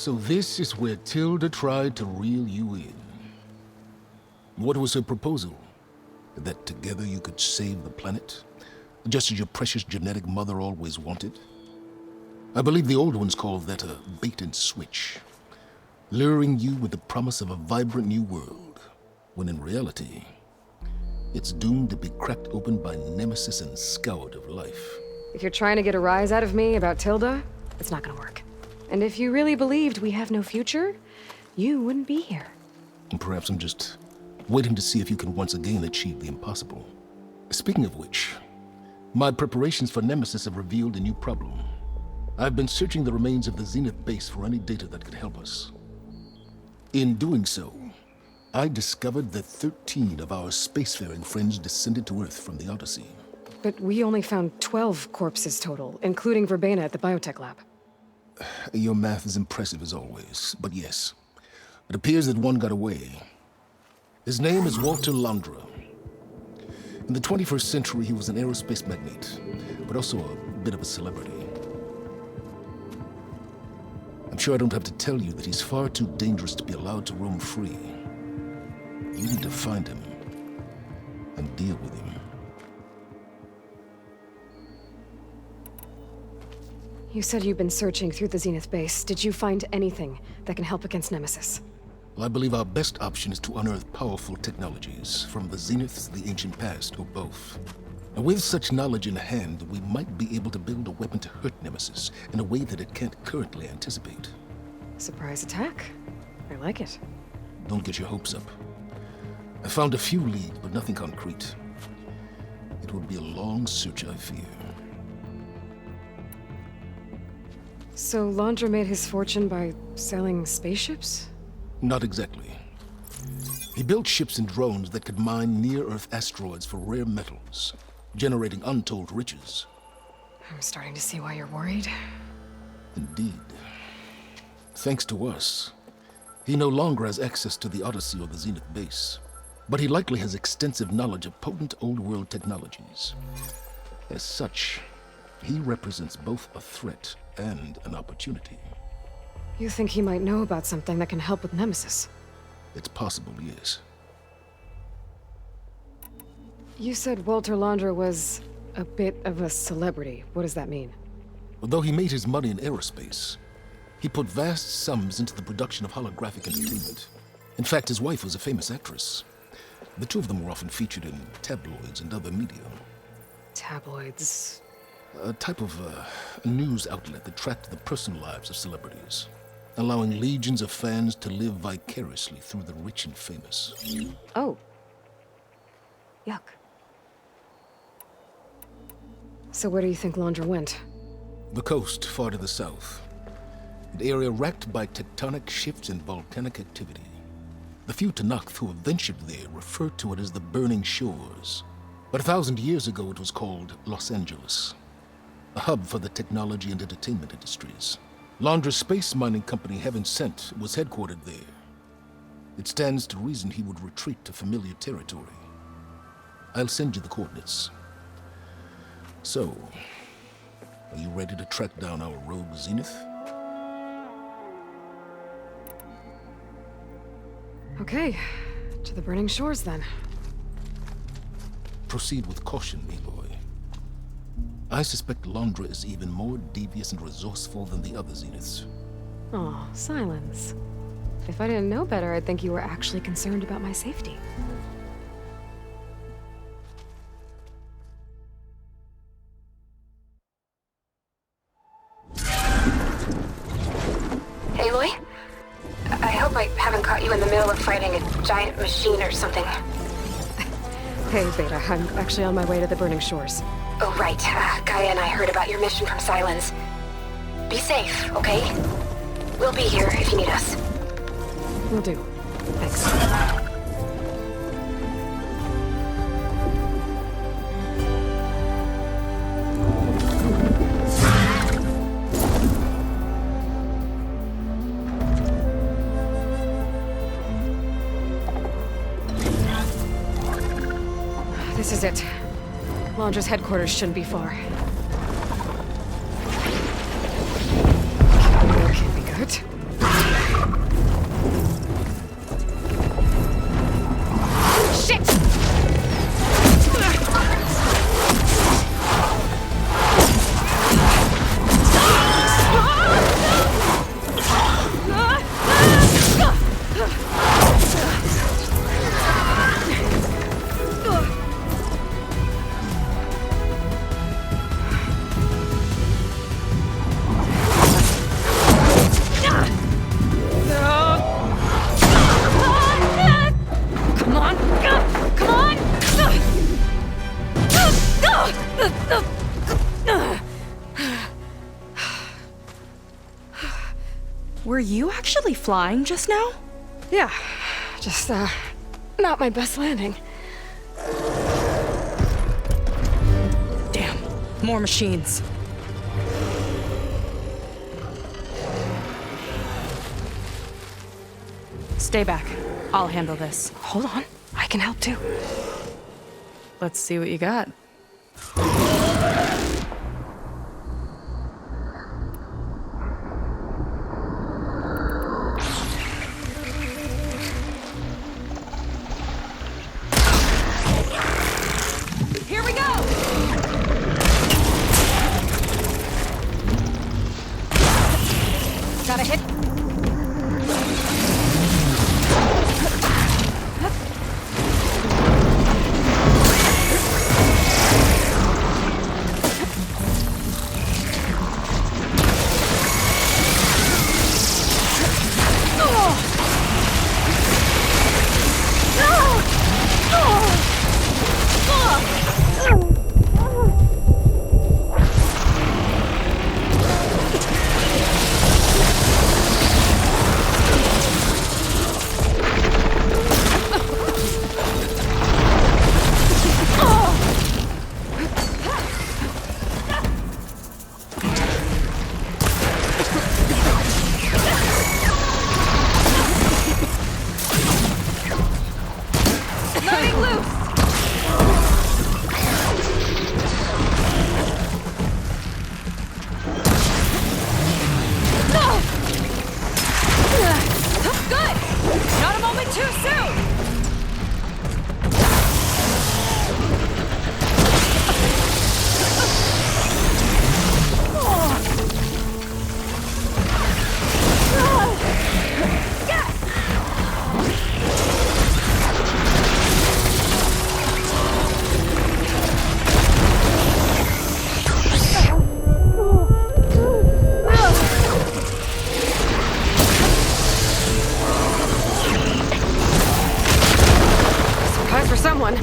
So this is where Tilda tried to reel you in. What was her proposal? That together you could save the planet? Just as your precious genetic mother always wanted? I believe the old ones called that a bait and switch. Luring you with the promise of a vibrant new world, when in reality, it's doomed to be cracked open by Nemesis and scoured of life. If you're trying to get a rise out of me about Tilda, it's not gonna work. And if you really believed we have no future, you wouldn't be here. And perhaps I'm just waiting to see if you can once again achieve the impossible. Speaking of which, my preparations for Nemesis have revealed a new problem. I've been searching the remains of the Zenith base for any data that could help us. In doing so, I discovered that 13 of our spacefaring friends descended to Earth from the Odyssey. But we only found 12 corpses total, including Verbena at the biotech lab. Your math is impressive as always, but yes, it appears that one got away. His name is Walter Londra. In the 21st century, he was an aerospace magnate, but also a bit of a celebrity. I'm sure I don't have to tell you that he's far too dangerous to be allowed to roam free. You need to find him and deal with him. You said you've been searching through the Zenith base. Did you find anything that can help against Nemesis? Well, I believe our best option is to unearth powerful technologies from the Zeniths, the ancient past, or both. And with such knowledge in hand, we might be able to build a weapon to hurt Nemesis in a way that it can't currently anticipate. Surprise attack? I like it. Don't get your hopes up. I found a few leads, but nothing concrete. It will be a long search, I fear. So Londra made his fortune by selling spaceships? Not exactly. He built ships and drones that could mine near-Earth asteroids for rare metals, generating untold riches. I'm starting to see why you're worried. Indeed. Thanks to us, he no longer has access to the Odyssey or the Zenith base, but he likely has extensive knowledge of potent old-world technologies. As such, he represents both a threat and an opportunity. You think he might know about something that can help with Nemesis? It's possible, yes. You said Walter Londra was a bit of a celebrity. What does that mean? Although he made his money in aerospace, he put vast sums into the production of holographic entertainment. In fact, his wife was a famous actress. The two of them were often featured in tabloids and other media. Tabloids? A type of news outlet that tracked the personal lives of celebrities, allowing legions of fans to live vicariously through the rich and famous. Oh. Yuck. So where do you think Londra went? The coast, far to the south. An area racked by tectonic shifts and volcanic activity. The few Tenakth who have ventured there refer to it as the Burning Shores. But 1,000 years ago it was called Los Angeles, a hub for the technology and entertainment industries. Londra's space mining company, Heaven Sent, was headquartered there. It stands to reason he would retreat to familiar territory. I'll send you the coordinates. So, are you ready to track down our rogue Zenith? Okay, to the Burning Shores then. Proceed with caution, Aloy. I suspect Londra is even more devious and resourceful than the other Zeniths. Oh, Silence. If I didn't know better, I'd think you were actually concerned about my safety. Aloy? I hope I haven't caught you in the middle of fighting a giant machine or something. Hey, Beta, I'm actually on my way to the Burning Shores. Oh, right. Gaia and I heard about your mission from Silence. Be safe, okay? We'll be here if you need us. Will do. Thanks. This is it. Londra's headquarters shouldn't be far. That can't be good. Were you actually flying just now? Yeah, just, not my best landing. Damn, more machines. Stay back. I'll handle this. Hold on, I can help too. Let's see what you got. Here we go! Got a hit. For someone.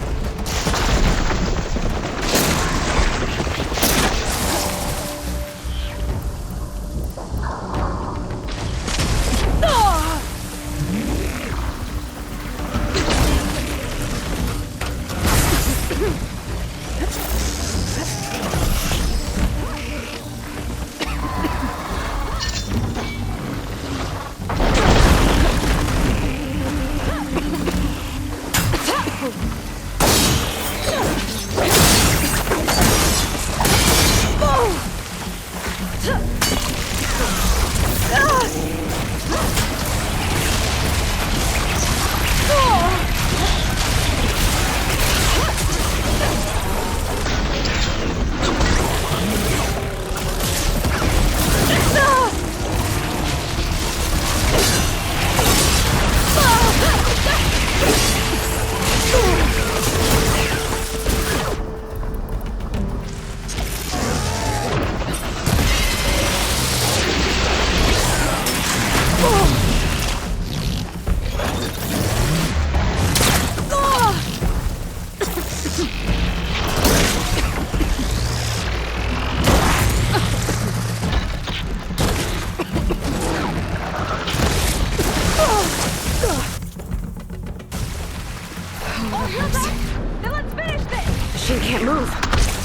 Then let's finish this! Machine can't move.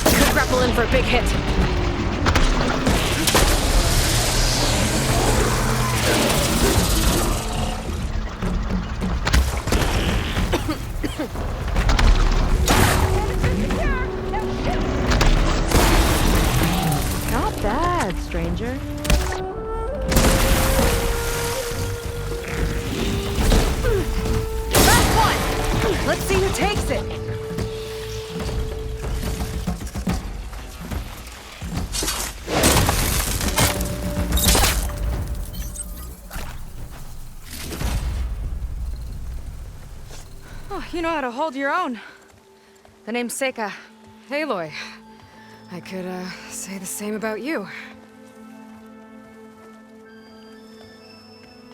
Could grapple in for a big hit. Not bad, stranger. Last one! Let's see who takes it. Oh, you know how to hold your own. The name's Seika. Aloy. I could, say the same about you.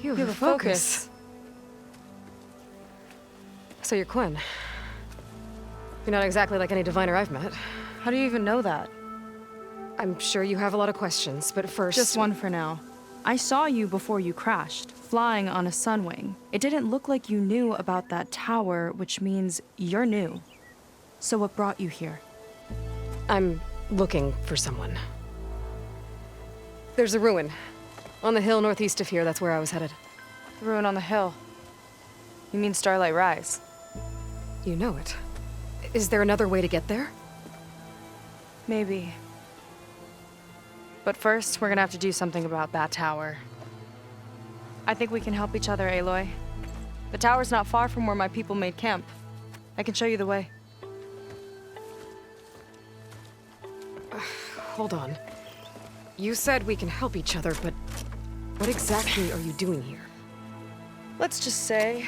You have a focus. So you're Quinn. You're not exactly like any diviner I've met. How do you even know that? I'm sure you have a lot of questions, but first... Just one for now. I saw you before you crashed, flying on a Sunwing. It didn't look like you knew about that tower, which means you're new. So what brought you here? I'm looking for someone. There's a ruin. On the hill northeast of here, that's where I was headed. The ruin on the hill. You mean Starlight Rise? You know it. Is there another way to get there? Maybe. But first, we're gonna have to do something about that tower. I think we can help each other, Aloy. The tower's not far from where my people made camp. I can show you the way. Hold on. You said we can help each other, but what exactly are you doing here? Let's just say,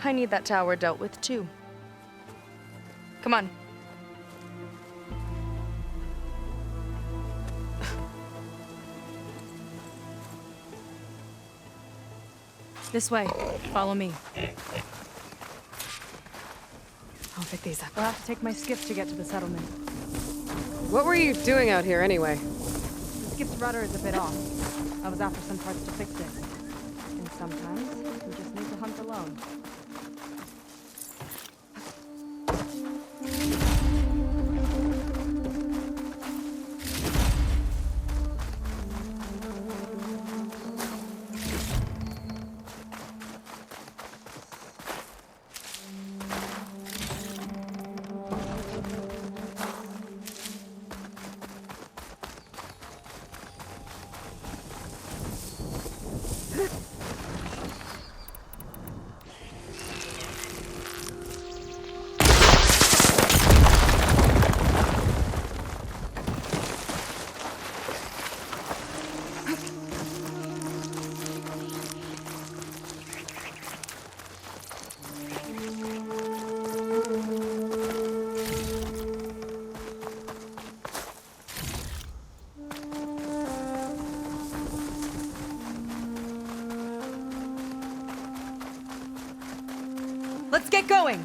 I need that tower dealt with too. Come on. This way. Follow me. I'll pick these up. I'll have to take my skiff to get to the settlement. What were you doing out here anyway? The skiff's rudder is a bit off. I was after some parts to fix it. And sometimes, you just need to hunt alone. Let's get going!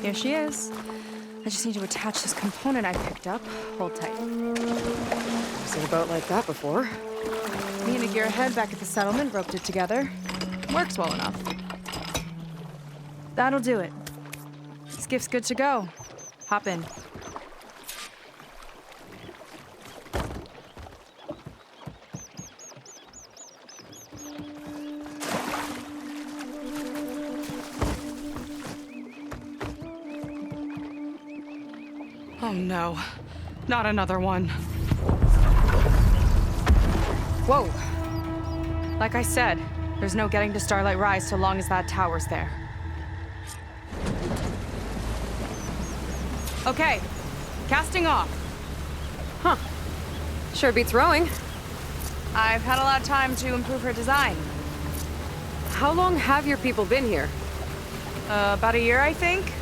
Here she is. I just need to attach this component I picked up. Hold tight. I've seen a boat like that before. Me and a gearhead back at the settlement roped it together. Works well enough. That'll do it. Skiff's good to go. Hop in. Oh no, not another one. Whoa. Like I said, there's no getting to Starlight Rise so long as that tower's there. Okay, casting off. Huh. Sure beats rowing. I've had a lot of time to improve her design. How long have your people been here? About a year, I think.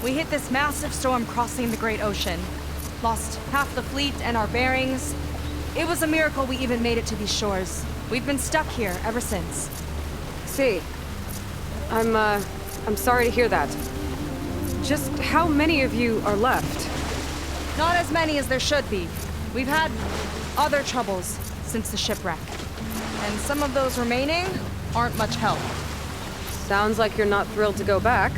We hit this massive storm crossing the Great Ocean. Lost half the fleet and our bearings. It was a miracle we even made it to these shores. We've been stuck here ever since. See, I'm sorry to hear that. Just how many of you are left? Not as many as there should be. We've had other troubles since the shipwreck. And some of those remaining aren't much help. Sounds like you're not thrilled to go back.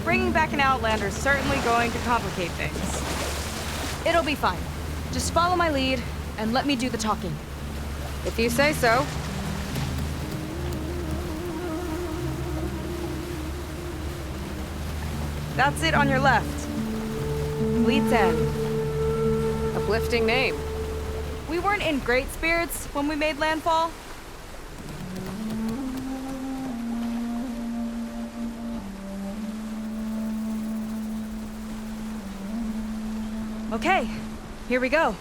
Bringing back an Outlander is certainly going to complicate things. It'll be fine. Just follow my lead and let me do the talking. If you say so. That's it on your left. Lead's End. Uplifting name. We weren't in great spirits when we made landfall. Okay, here we go.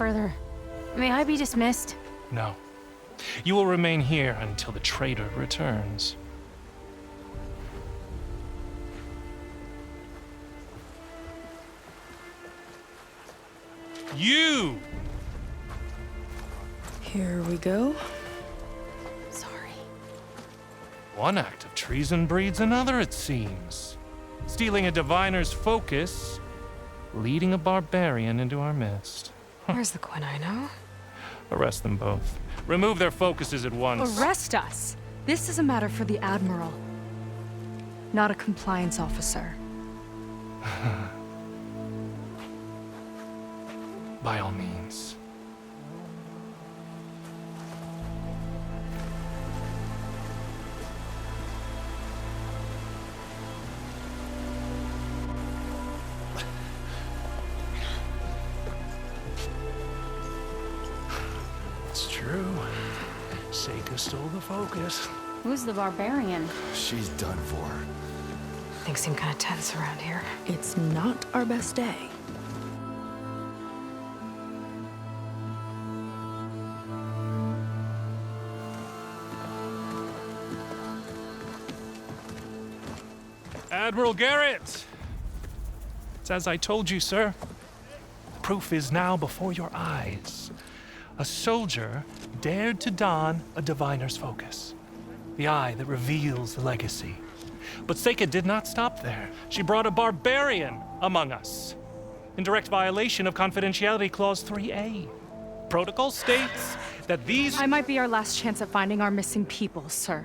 further. May I be dismissed? No. You will remain here until the traitor returns. You! Here we go. Sorry. One act of treason breeds another, it seems. Stealing a diviner's focus, leading a barbarian into our midst. Where's the Quinino? Arrest them both. Remove their focuses at once. Arrest us! This is a matter for the Admiral, not a compliance officer. By all means. It's true. Seika stole the focus. Who's the barbarian? She's done for. Things seem kind of tense around here. It's not our best day. Admiral Garrett! It's as I told you, sir. Proof is now before your eyes. A soldier dared to don a diviner's focus, the eye that reveals the legacy. But Seika did not stop there. She brought a barbarian among us, in direct violation of Confidentiality Clause 3A. Protocol states that these— I might be our last chance at finding our missing people, sir.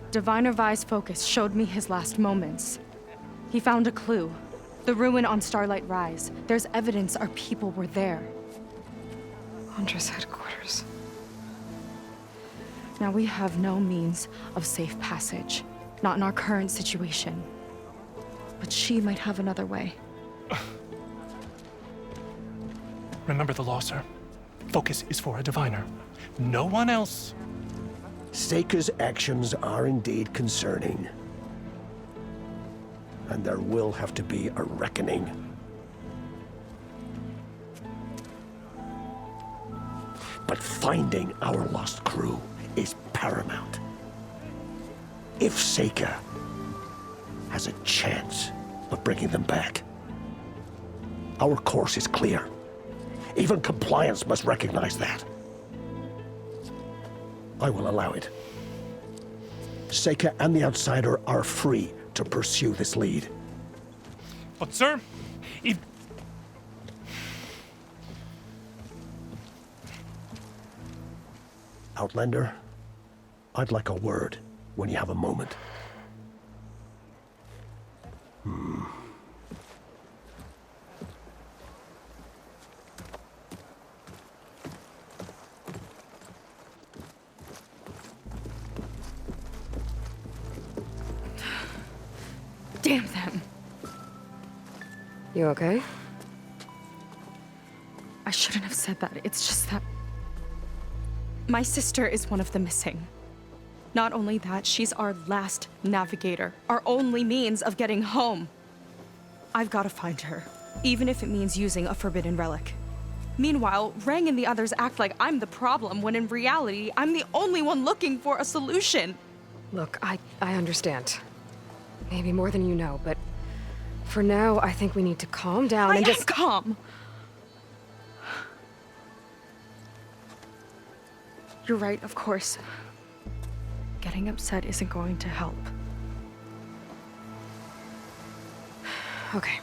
Diviner Vi's focus showed me his last moments. He found a clue. The ruin on Starlight Rise. There's evidence our people were there. Huntress headquarters. Now we have no means of safe passage. Not in our current situation. But she might have another way. Remember the law, sir. Focus is for a diviner. No one else. Seika's actions are indeed concerning. And there will have to be a reckoning. But finding our lost crew is paramount. If Seika has a chance of bringing them back, our course is clear. Even compliance must recognize that. I will allow it. Seika and the Outsider are free to pursue this lead. But, sir, if— Outlander, I'd like a word when you have a moment. Damn them. You okay? I shouldn't have said that. It's just that my sister is one of the missing. Not only that, she's our last navigator, our only means of getting home. I've got to find her, even if it means using a forbidden relic. Meanwhile, Rang and the others act like I'm the problem, when in reality, I'm the only one looking for a solution. Look, I understand. Maybe more than you know, but for now, I think we need to calm down and just— calm. You're right, of course. Getting upset isn't going to help. Okay.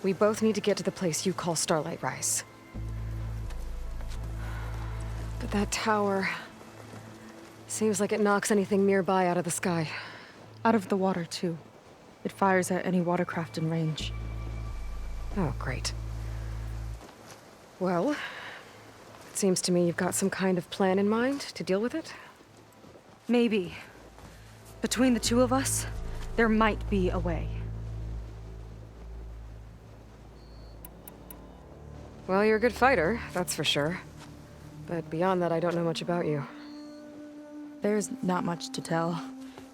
We both need to get to the place you call Starlight Rise. But that tower seems like it knocks anything nearby out of the sky. Out of the water, too. It fires at any watercraft in range. Oh, great. Well, it seems to me you've got some kind of plan in mind to deal with it. Maybe. Between the two of us, there might be a way. Well, you're a good fighter, that's for sure. But beyond that, I don't know much about you. There's not much to tell.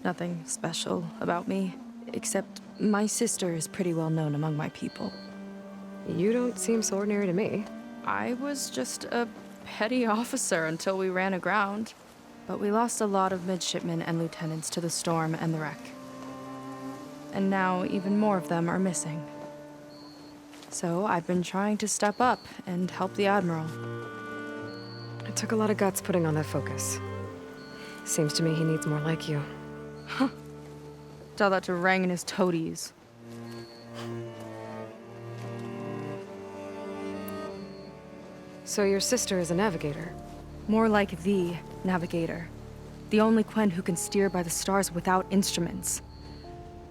Nothing special about me, except My sister is pretty well known among my people. You don't seem so ordinary to me. I was just a petty officer until we ran aground. But we lost a lot of midshipmen and lieutenants to the storm and the wreck. And now even more of them are missing. So I've been trying to step up and help the Admiral. It took a lot of guts putting on that focus. Seems to me he needs more like you. Tell that to Rang and his toadies. So your sister is a navigator? More like the navigator. The only Quen who can steer by the stars without instruments.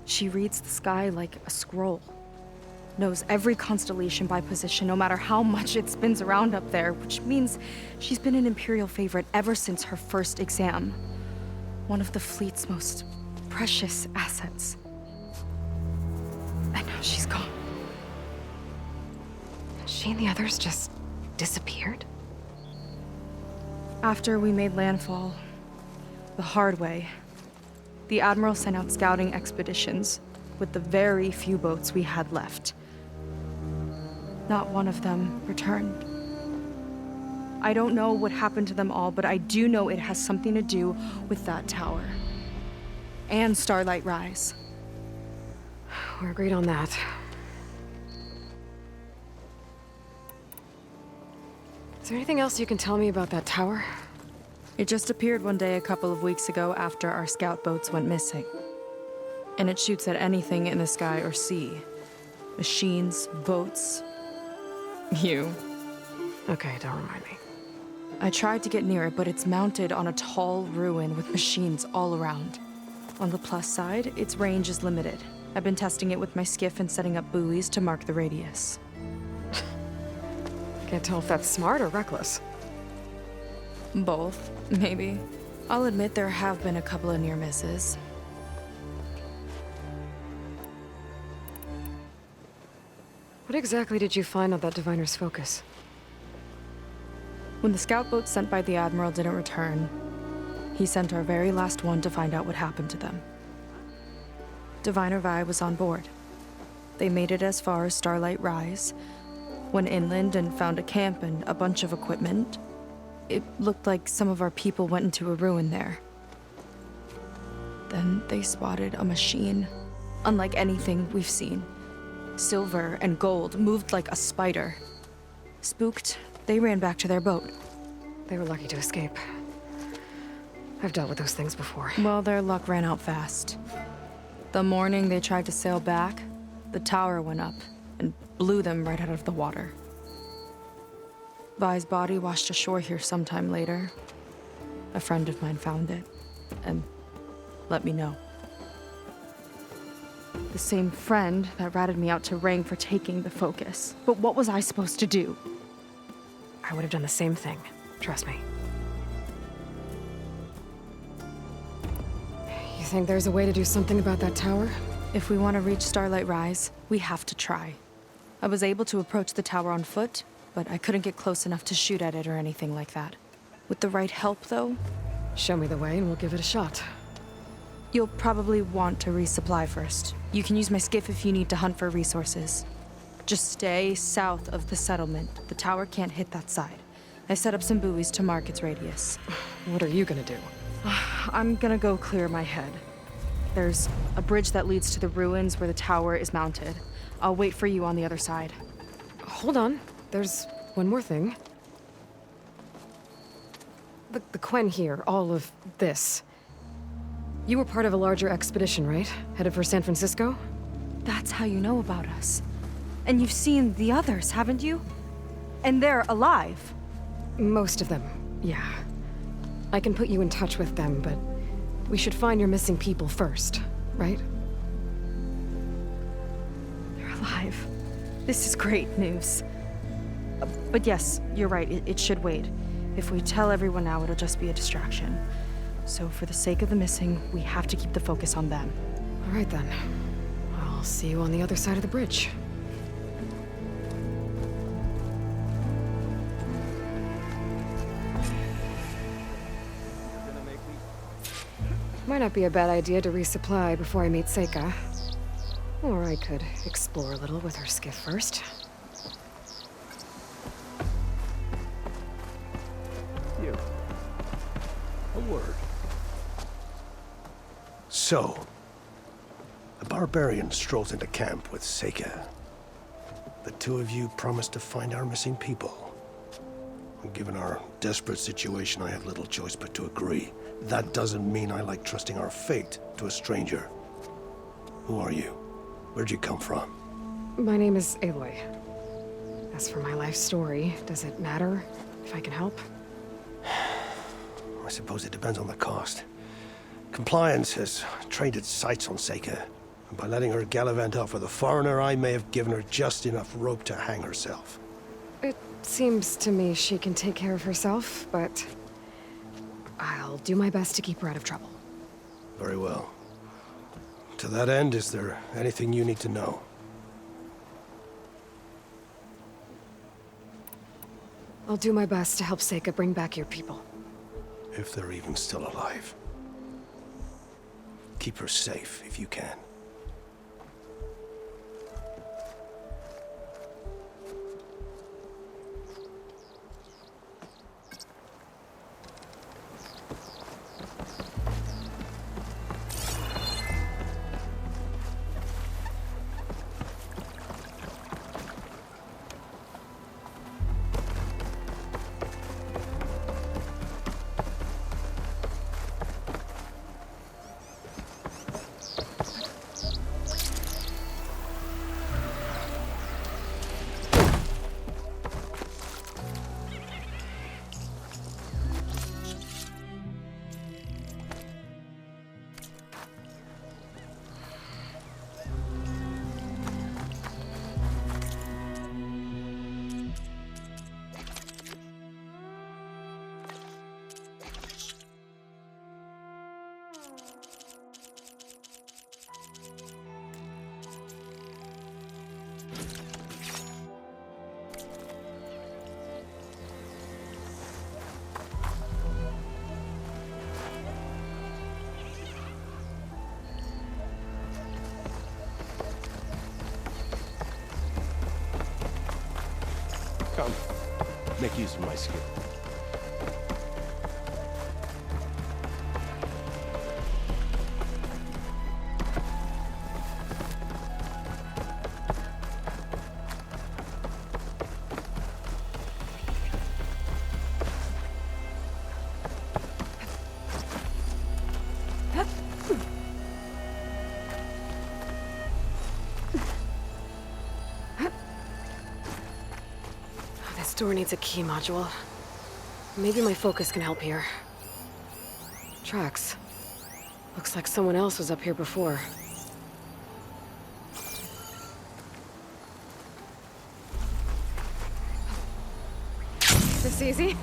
She reads the sky like a scroll. Knows every constellation by position, no matter how much it spins around up there, which means she's been an Imperial favorite ever since her first exam. One of the fleet's most precious assets. And now she's gone. She and the others just disappeared? After we made landfall, the hard way, the Admiral sent out scouting expeditions with the very few boats we had left. Not one of them returned. I don't know what happened to them all, but I do know it has something to do with that tower. And Starlight Rise. We're agreed on that. Is there anything else you can tell me about that tower? It just appeared one day a couple of weeks ago after our scout boats went missing. And it shoots at anything in the sky or sea. Machines, boats. You. Okay, don't remind me. I tried to get near it, but it's mounted on a tall ruin with machines all around. On the plus side, its range is limited. I've been testing it with my skiff and setting up buoys to mark the radius. Can't tell if that's smart or reckless. Both, maybe. I'll admit there have been a couple of near misses. What exactly did you find on that Diviner's focus? When the scout boats sent by the Admiral didn't return, he sent our very last one to find out what happened to them. Diviner Vi was on board. They made it as far as Starlight Rise, went inland and found a camp and a bunch of equipment. It looked like some of our people went into a ruin there. Then they spotted a machine, unlike anything we've seen. Silver and gold, moved like a spider. Spooked, they ran back to their boat. They were lucky to escape. I've dealt with those things before. Well, their luck ran out fast. The morning they tried to sail back, the tower went up and blew them right out of the water. Vi's body washed ashore here sometime later. A friend of mine found it and let me know. The same friend that ratted me out to Rang for taking the focus. But what was I supposed to do? I would have done the same thing. Trust me. You think there's a way to do something about that tower? If we want to reach Starlight Rise, we have to try. I was able to approach the tower on foot, but I couldn't get close enough to shoot at it or anything like that. With the right help, though, Show me the way and we'll give it a shot. you'll probably want to resupply first. You can use my skiff if you need to hunt for resources. Just stay south of the settlement. The tower can't hit that side. I set up some buoys to mark its radius. What are you gonna do? I'm gonna go clear my head. There's a bridge that leads to the ruins where the tower is mounted. I'll wait for you on the other side. Hold on. There's one more thing. The Quen here, all of this. You were part of a larger expedition, right? Headed for San Francisco? That's how you know about us. And you've seen the others, haven't you? And they're alive. Most of them, yeah. I can put you in touch with them, but we should find your missing people first, right? They're alive. This is great news. But yes, you're right, it should wait. If we tell everyone now, it'll just be a distraction. So for the sake of the missing, we have to keep the focus on them. All right then. I'll see you on the other side of the bridge. Might not be a bad idea to resupply before I meet Seika. Or I could explore a little with her skiff first. You. A word. So, the barbarian strolls into camp with Seika. The two of you promised to find our missing people. Given our desperate situation, I have little choice but to agree. That doesn't mean I like trusting our fate to a stranger. Who are you? Where'd you come from? My name is Aloy. As for my life story, does it matter if I can help? I suppose it depends on the cost. Compliance has trained its sights on Seika. And by letting her gallivant off with a foreigner, I may have given her just enough rope to hang herself. It seems to me she can take care of herself, but I'll do my best to keep her out of trouble. Very well. To that end, is there anything you need to know? I'll do my best to help Seika bring back your people. If they're even still alive. Keep her safe if you can. Come, make use of my skill. This door needs a key module. Maybe my focus can help here. Tracks. Looks like someone else was up here before. This easy?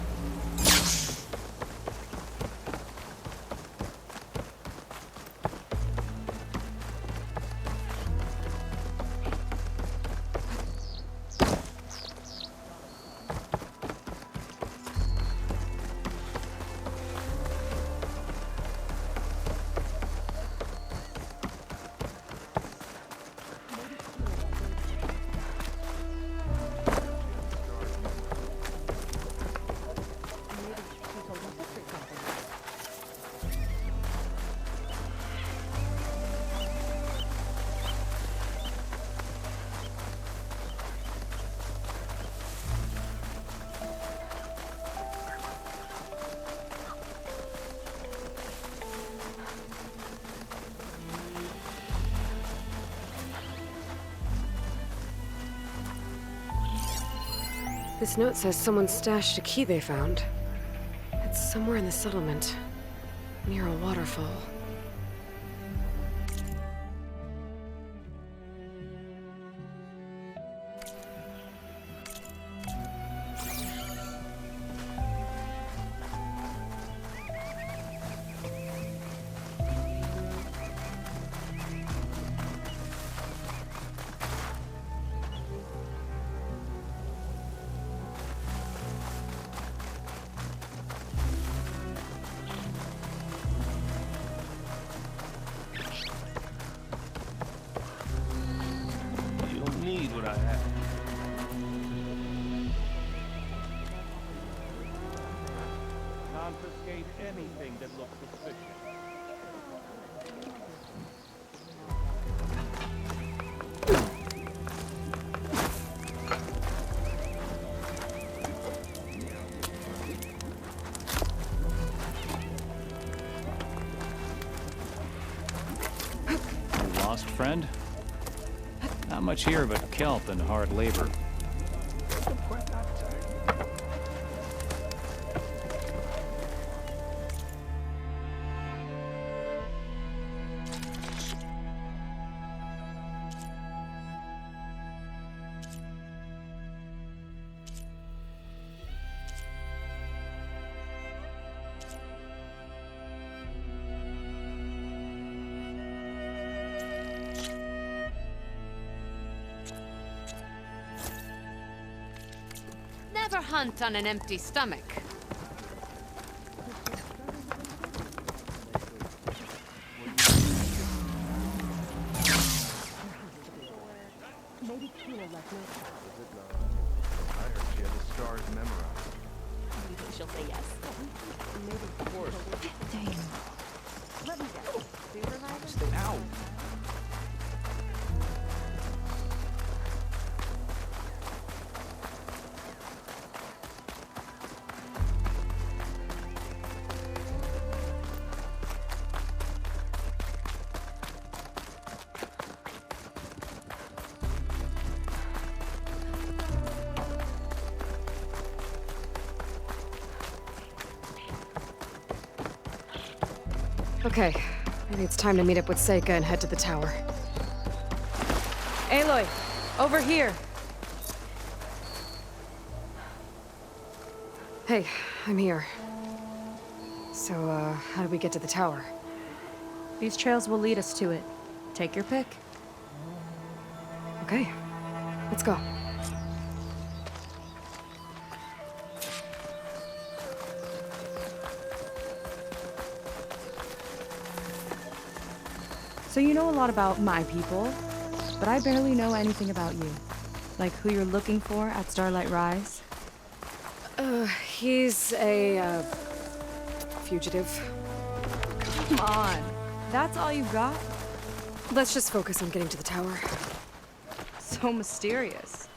This note says someone stashed a key they found. It's somewhere in the settlement, near a waterfall. I have. Confiscate anything that looks suspicious. Lost friend? Not much here but kelp and hard labor. Never hunt on an empty stomach. Maybe Tina left me. I heard she had the stars memorized. You think she'll say yes? Maybe, of course. Damn. Let me guess. Supervisor? Stay out. Okay, maybe it's time to meet up with Seika and head to the tower. Aloy, over here. Hey, I'm here. So, how do we get to the tower? These trails will lead us to it. Take your pick. Okay, let's go. So you know a lot about my people, but I barely know anything about you. Like who you're looking for at Starlight Rise. He's a, fugitive. Come on. That's all you got? Let's just focus on getting to the tower. So mysterious.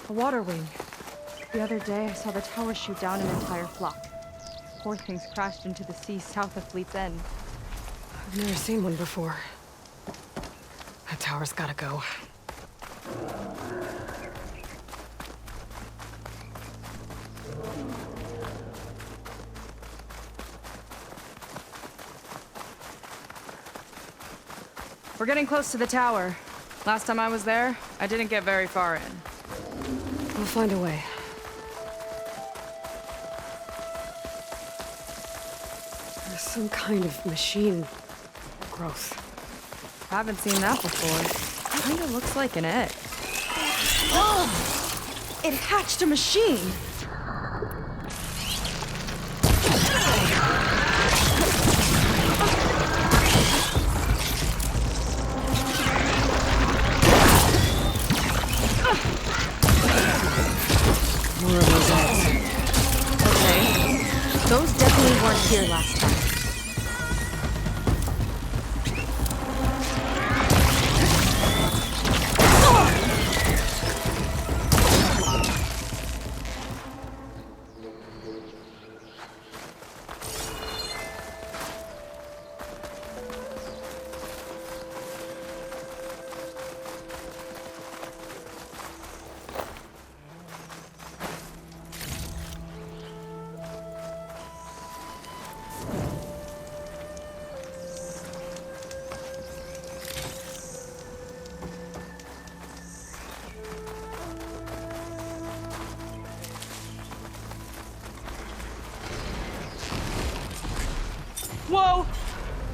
A water wing. The other day, I saw the tower shoot down an entire flock. Poor things crashed into the sea south of Fleet's End. I've never seen one before. That tower's gotta go. We're getting close to the tower. Last time I was there, I didn't get very far in. We'll find a way. There's some kind of machine growth. Haven't seen that before. Kinda looks like an egg. Oh! It hatched a machine! More of those eggs. Okay. Those definitely weren't here last time.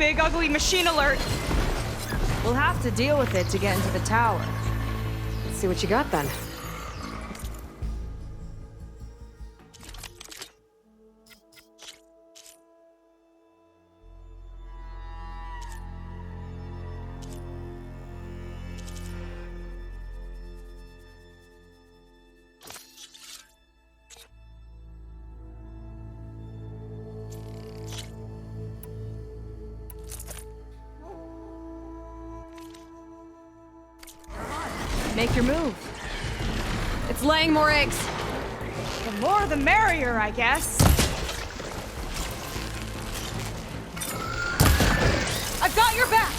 big ugly machine alert. We'll have to deal with it to get into the tower. Let's see what you got then. Make your move. It's laying more eggs. The more the merrier, I guess. I've got your back!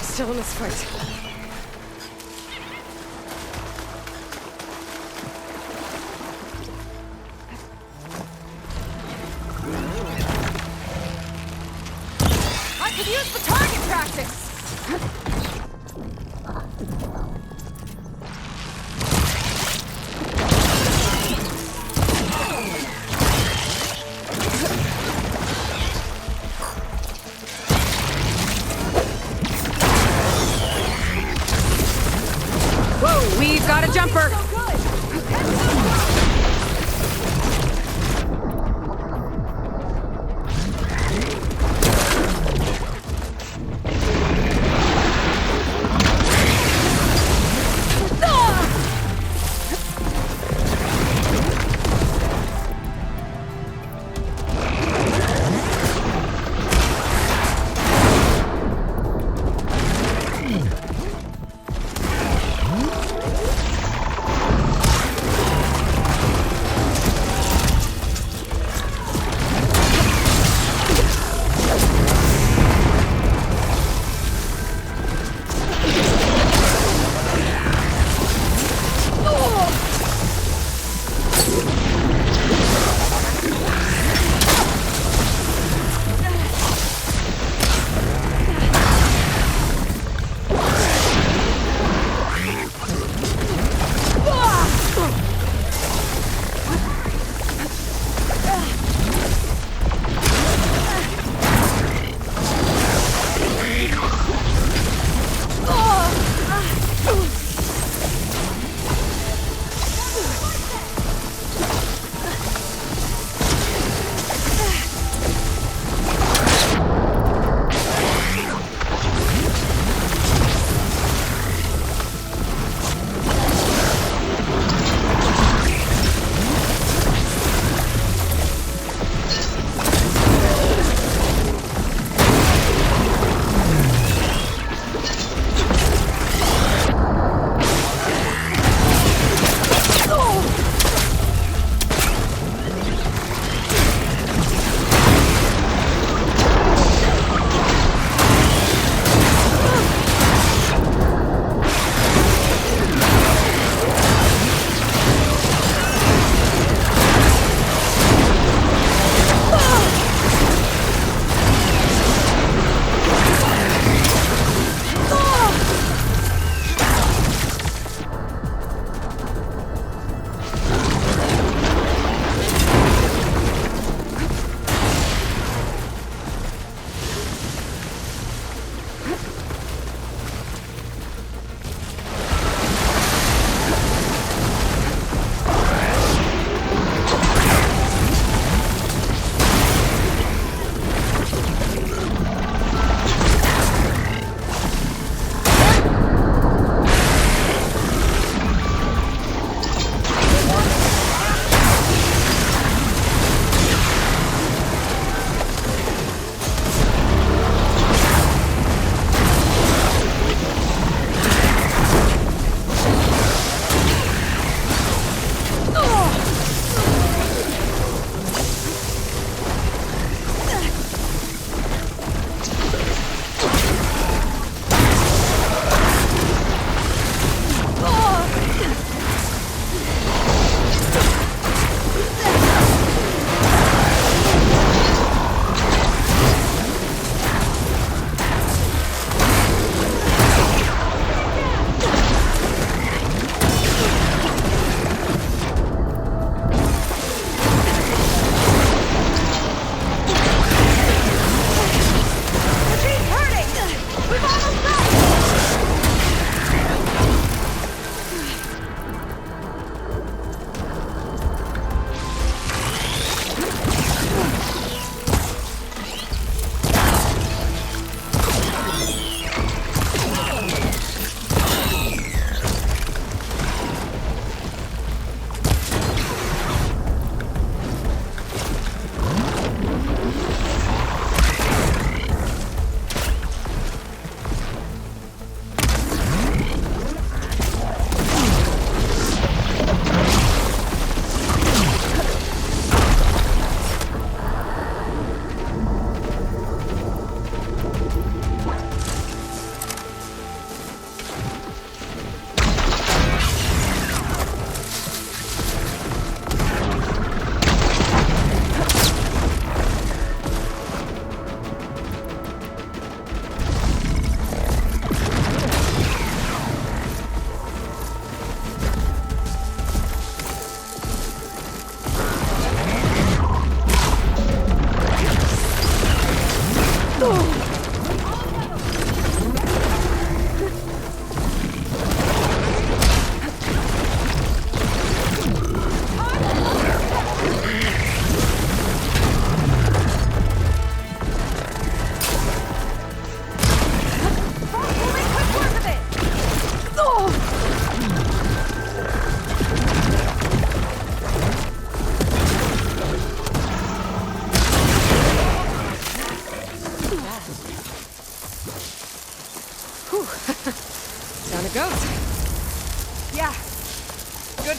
Still in this fight. I could use the target practice! Whoa, we've got a jumper!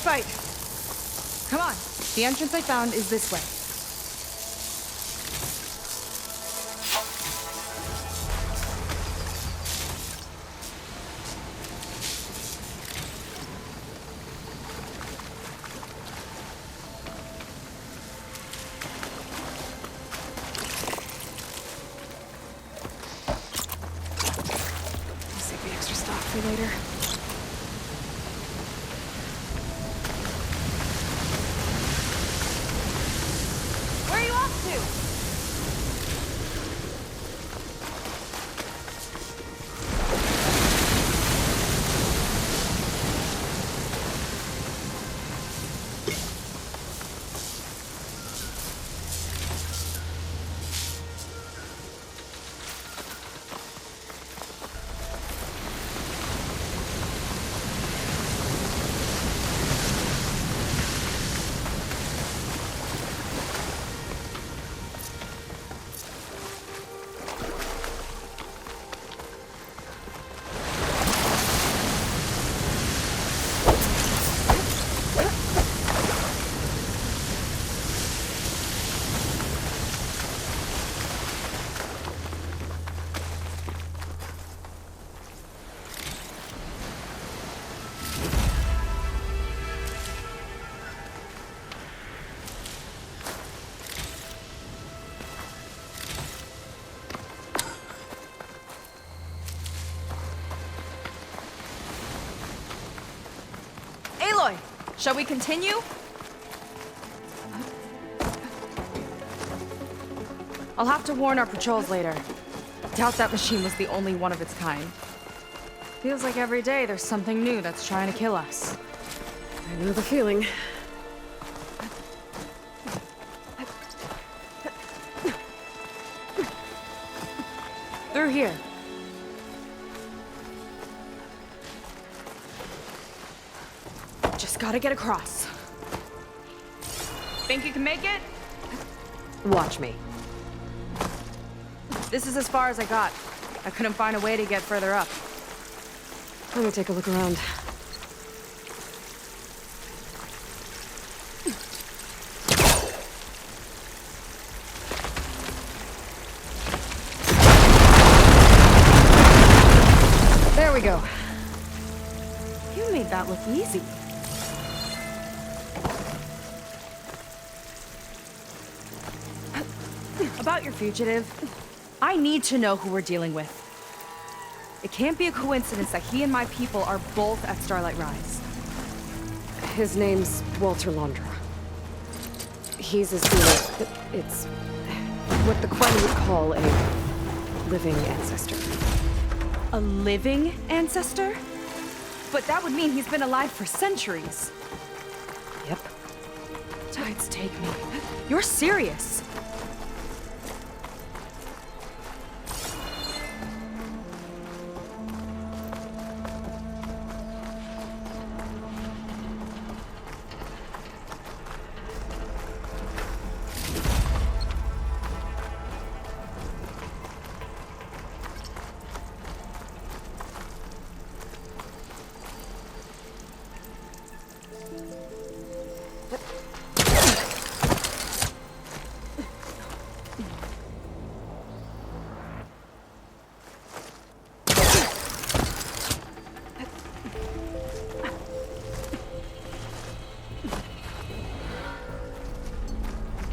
fight. Come on. The entrance I found is this way. Save the extra stock for later. Where are you off to? Aloy, shall we continue? I'll have to warn our patrols later. Doubt that machine was the only one of its kind. Feels like every day there's something new that's trying to kill us. I know the feeling. Through here. Just gotta get across. Think you can make it? Watch me. This is as far as I got. I couldn't find a way to get further up. Let me take a look around. There we go. You made that look easy. About your fugitive, I need to know who we're dealing with. It can't be a coincidence that he and my people are both at Starlight Rise. His name's Walter Londra. He's a seer. It's what the Quen would call a living ancestor. A living ancestor? But that would mean he's been alive for centuries. Yep. Tides take me. You're serious.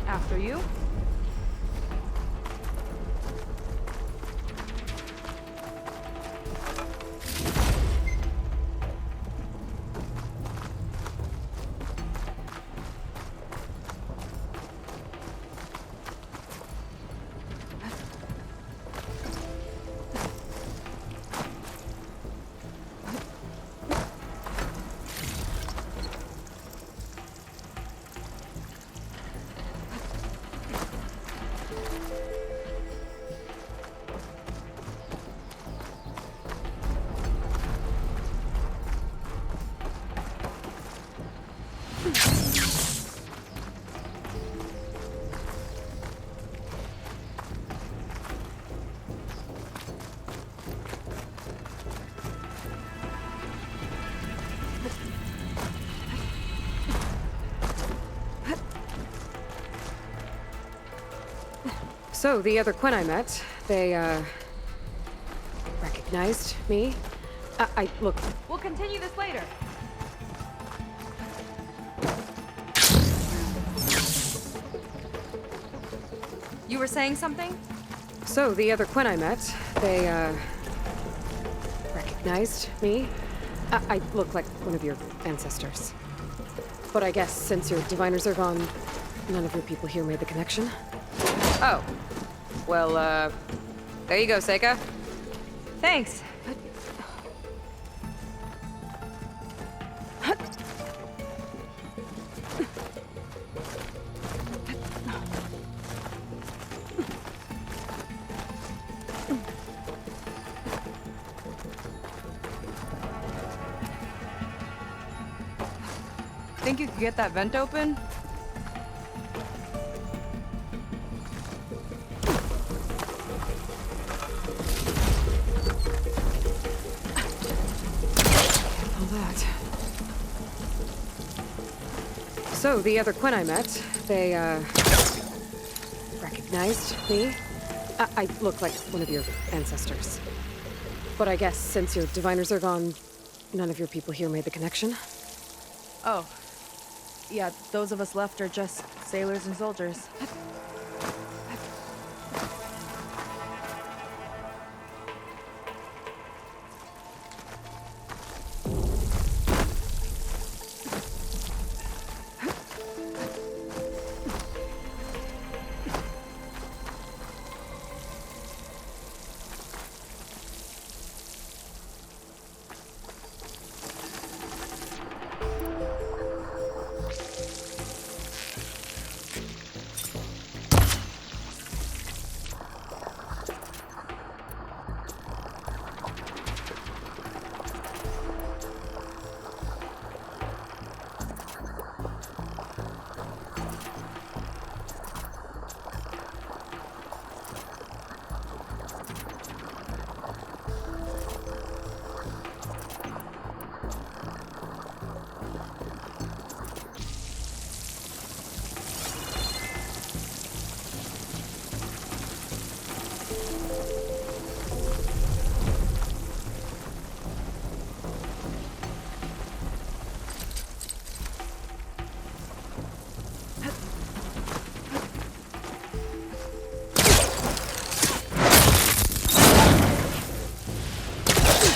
After you. So, the other Quinn I met, they, recognized me. Look. We'll continue this later. You were saying something? So, the other Quinn I met, they, recognized me. I look like one of your ancestors. But I guess since your diviners are gone, none of your people here made the connection. Oh. Well, there you go, Seika. Thanks. Think you could get that vent open? All that. So, the other Quinn I met, they, recognized me. I look like one of your ancestors. But I guess since your diviners are gone, none of your people here made the connection. Oh. Yeah, those of us left are just sailors and soldiers.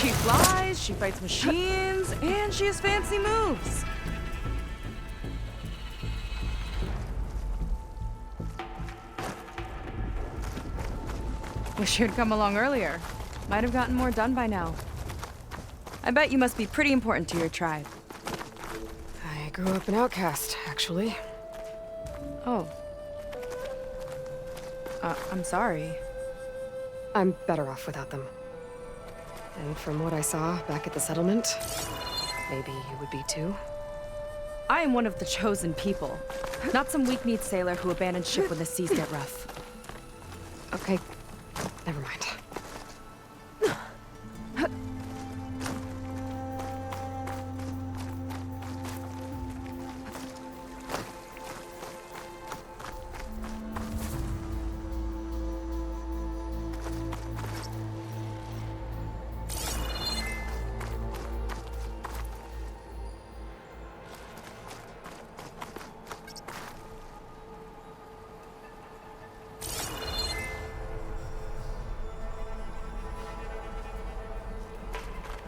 She flies, she fights machines, and she has fancy moves. Wish you'd come along earlier. Might have gotten more done by now. I bet you must be pretty important to your tribe. I grew up an outcast, actually. Oh. I'm sorry. I'm better off without them. And from what I saw back at the settlement, maybe you would be too. I am one of the chosen people. Not some weak-kneed sailor who abandons ship when the seas get rough. Okay, never mind.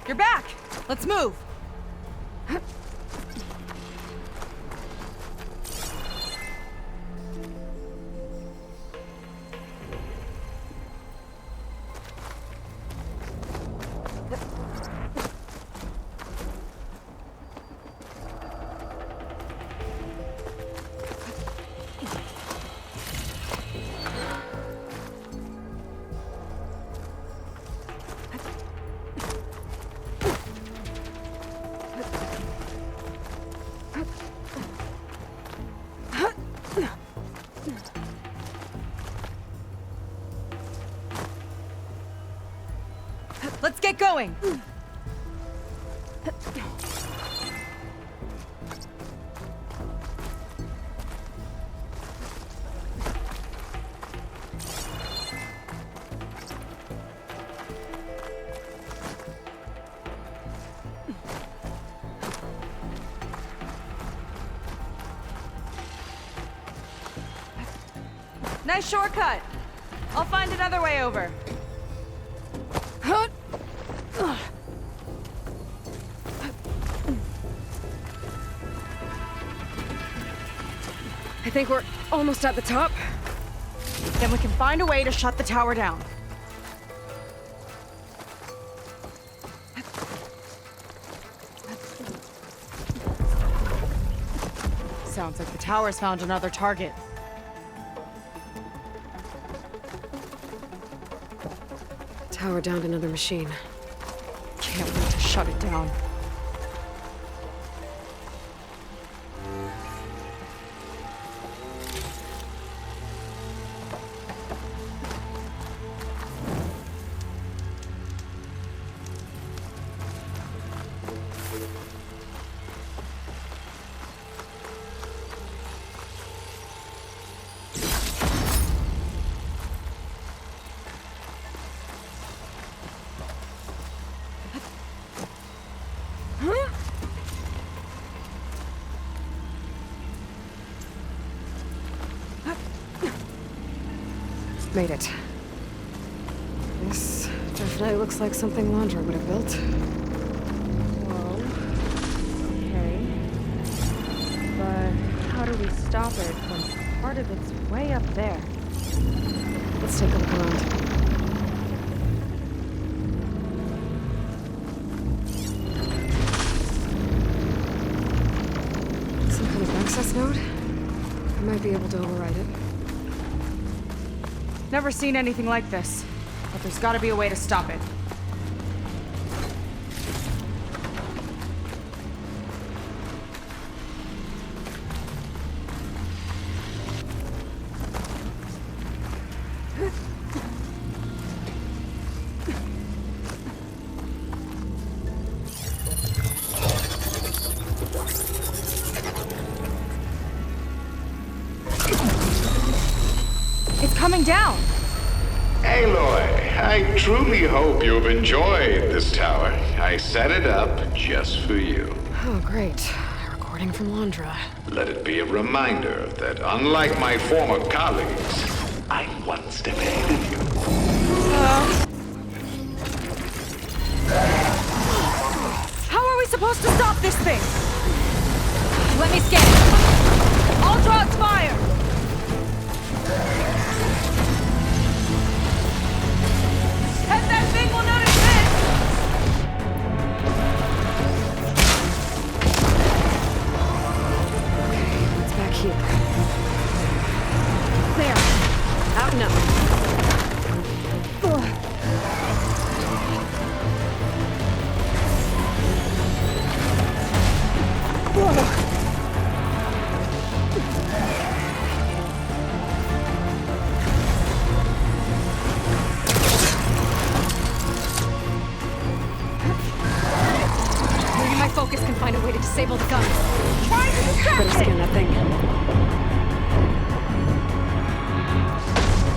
You're back! Let's move! Let's get going! Nice shortcut. I'll find another way over. I think we're almost at the top. Then we can find a way to shut the tower down. Sounds like the tower's found another target. Tower downed another machine. Can't wait to shut it down. Made it. This definitely looks like something Landra would have built. Whoa. Okay. But how do we stop it when part of it's way up there? Let's take a look around. Some kind of access node? I might be able to override it. Never seen anything like this, but there's gotta be a way to stop it. It's coming down! Aloy, I truly hope you've enjoyed this tower. I set it up just for you. Oh, great. A recording from Landra. Let it be a reminder that unlike my former colleagues, I'm one step ahead of you. How are we supposed to stop this thing? Let me scan it. I'll draw its fire! And that thing will notice this! Okay, it's back here. There. Out and up. Maybe my focus can find a way to disable the guns. Try to distract Better it! scan that thing.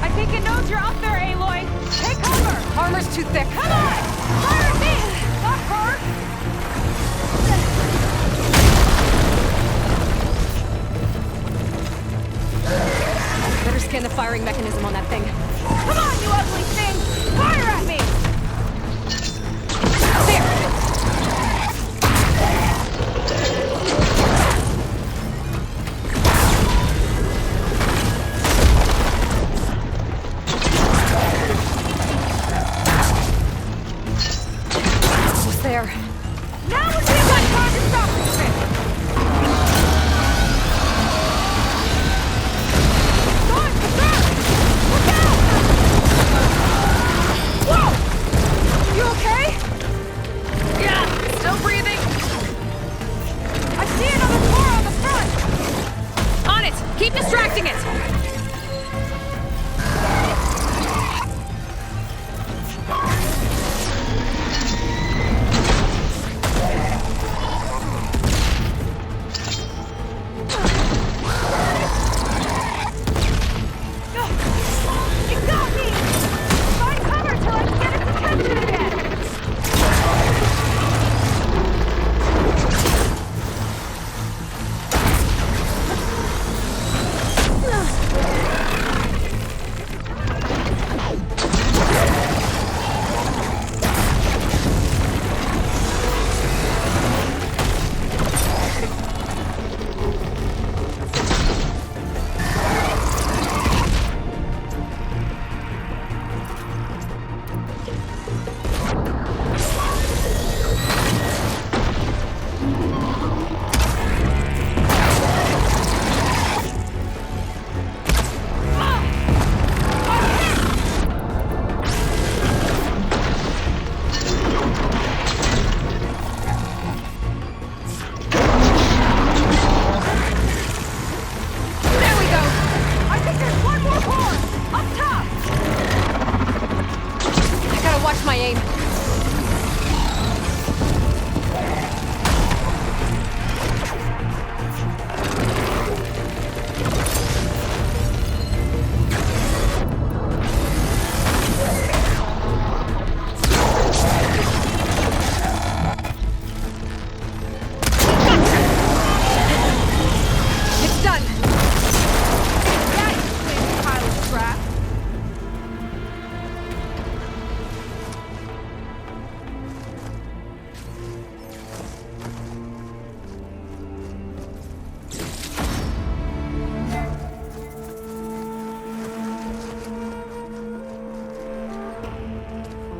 I think it knows you're up there, Aloy! Take cover! Armor's too thick. Come on! Fire at me! Not her! Better scan the firing mechanism on that thing. Come on, you ugly thing! Fire at me! There! Almost there. Now would be a good time to stop this thing! Guard, sir! Look out!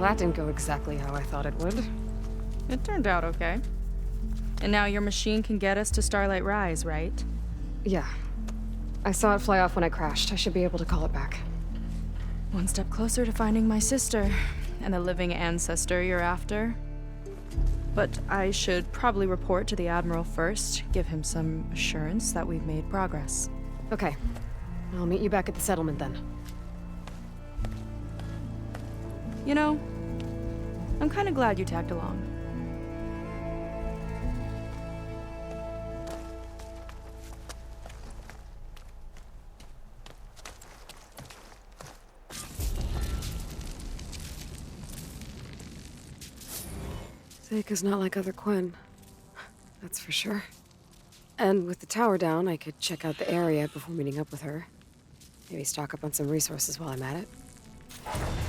Well, that didn't go exactly how I thought it would. It turned out okay. And now your machine can get us to Starlight Rise, right? Yeah. I saw it fly off when I crashed. I should be able to call it back. One step closer to finding my sister and the living ancestor you're after. But I should probably report to the Admiral first, give him some assurance that we've made progress. Okay. I'll meet you back at the settlement then. You know, I'm kind of glad you tagged along. Seika's not like other Quen. That's for sure. And with the tower down, I could check out the area before meeting up with her. Maybe stock up on some resources while I'm at it.